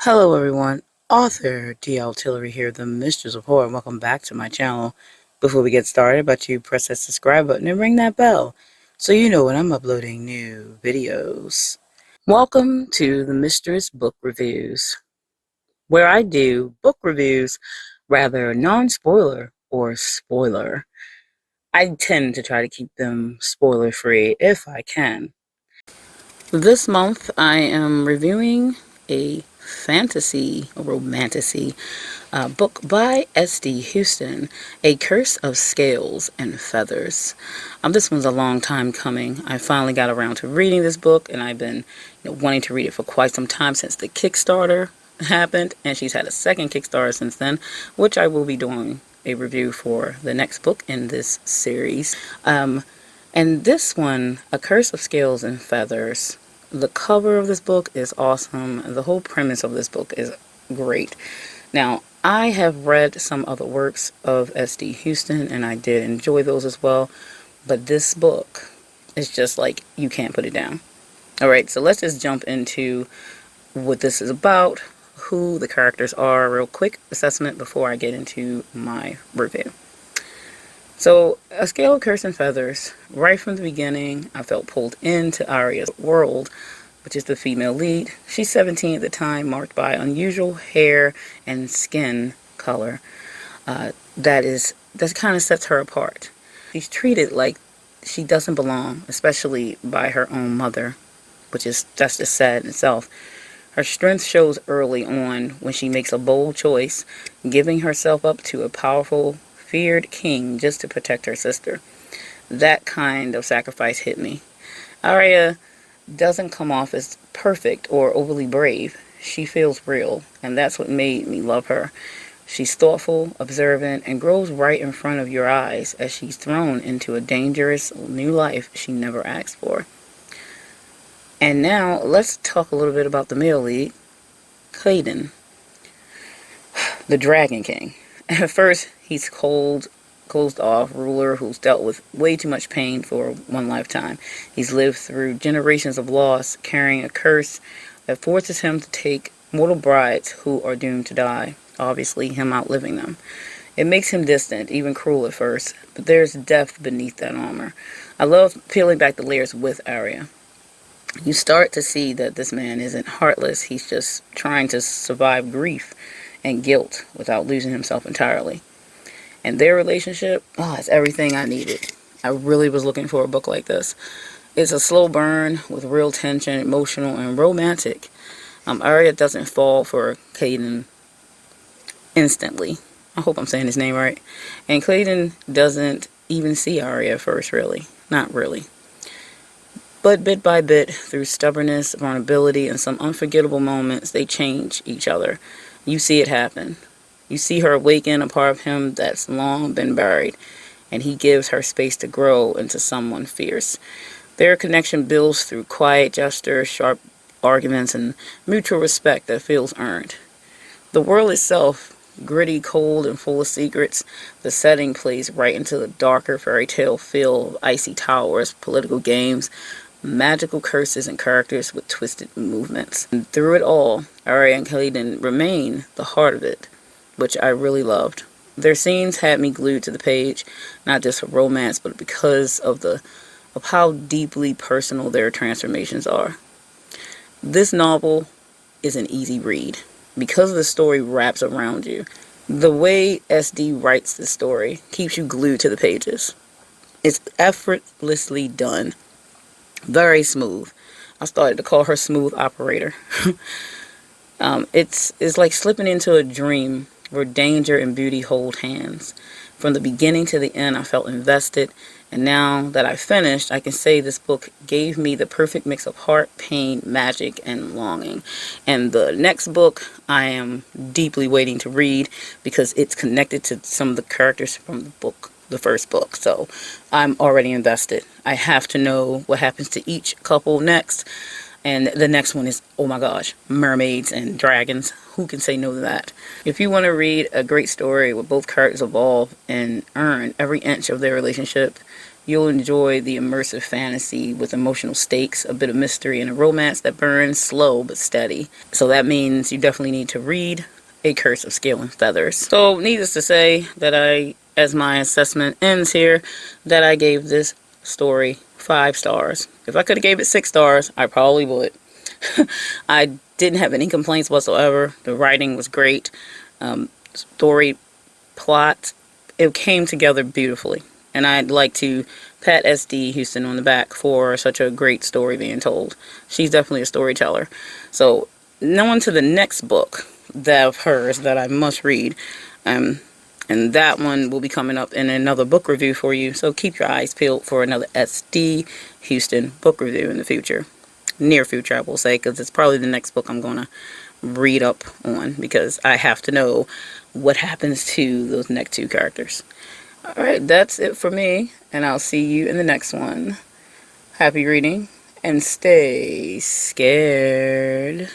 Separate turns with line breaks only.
Hello everyone, author DL Tillery here, the Mistress of Horror. Welcome back to my channel. Before we get started, but you press that subscribe button and ring that bell so you know when I'm uploading new videos. Welcome to the Mistress Book Reviews, where I do book reviews, rather non-spoiler or spoiler. I tend to try to keep them spoiler free if I can. This month I am reviewing a fantasy, a romantasy book by S.D. Huston, A Curse of Scales and Feathers. This one's a long time coming. I finally got around to reading this book, and I've been wanting to read it for quite some time since the Kickstarter happened, and she's had a second Kickstarter since then, which I will be doing a review for the next book in this series. And this one, A Curse of Scales and Feathers, the cover of this book is awesome. The whole premise of this book is great. Now, I have read some other works of S.D. Huston, and I did enjoy those as well. But this book is just like, you can't put it down. Alright, so let's just jump into what this is about, who the characters are, real quick assessment before I get into my review. So, A Scale of Curse and Feathers, right from the beginning, I felt pulled into Aria's world, which is the female lead. She's 17 at the time, marked by unusual hair and skin color. That kind of sets her apart. She's treated like she doesn't belong, especially by her own mother, that's just sad in itself. Her strength shows early on when she makes a bold choice, giving herself up to a powerful, feared king just to protect her sister. That kind of sacrifice hit me. Aria doesn't come off as perfect or overly brave. She feels real, and that's what made me love her. She's thoughtful, observant, and grows right in front of your eyes as she's thrown into a dangerous new life she never asked for. And now, let's talk a little bit about the male lead, Clayton, the Dragon King. At first, he's closed off ruler who's dealt with way too much pain for one lifetime. He's lived through generations of loss, carrying a curse that forces him to take mortal brides who are doomed to die, obviously him outliving them. It makes him distant, even cruel at first, but there's depth beneath that armor. I love peeling back the layers with Aria. You start to see that this man isn't heartless, he's just trying to survive grief and guilt without losing himself entirely. And their relationship, it's everything I needed. I really was looking for a book like this. It's a slow burn with real tension, emotional, and romantic. Aria doesn't fall for Clayton instantly. I hope I'm saying his name right. And Clayton doesn't even see Aria at first, really. Not really. But bit by bit, through stubbornness, vulnerability, and some unforgettable moments, they change each other. You see it happen. You see her awaken a part of him that's long been buried, and he gives her space to grow into someone fierce. Their connection builds through quiet gestures, sharp arguments, and mutual respect that feels earned. The world itself, gritty, cold, and full of secrets, the setting plays right into the darker fairy tale feel of icy towers, political games, magical curses, and characters with twisted movements. And through it all, Aria and Clayton remain the heart of it, which I really loved. Their scenes had me glued to the page, not just for romance, but because of how deeply personal their transformations are. This novel is an easy read because the story wraps around you. The way SD writes the story keeps you glued to the pages. It's effortlessly done. Very smooth. I started to call her smooth operator. It's like slipping into a dream where danger and beauty hold hands. From the beginning to the end, I felt invested, and now that I've finished, I can say this book gave me the perfect mix of heart, pain, magic, and longing. And the next book I am deeply waiting to read because it's connected to some of the characters from the first book. So I'm already invested. I have to know what happens to each couple next. And the next one is, oh my gosh, mermaids and dragons. Who can say no to that? If you want to read a great story where both characters evolve and earn every inch of their relationship, You'll enjoy the immersive fantasy with emotional stakes, a bit of mystery, and a romance that burns slow but steady. So that means you definitely need to read A Curse of Scale and Feathers. So needless to say that as my assessment ends here, that I gave this story 5 stars. If I could have gave it 6 stars, I probably would. I didn't have any complaints whatsoever. The writing was great. Story, plot, it came together beautifully. And I'd like to pat SD Huston on the back for such a great story being told. She's definitely a storyteller. So, on to the next book of hers that I must read. And that one will be coming up in another book review for you. So keep your eyes peeled for another SD Huston book review in the future. Near future, I will say, because it's probably the next book I'm going to read up on, because I have to know what happens to those next 2 characters. Alright, that's it for me, and I'll see you in the next one. Happy reading, and stay scared.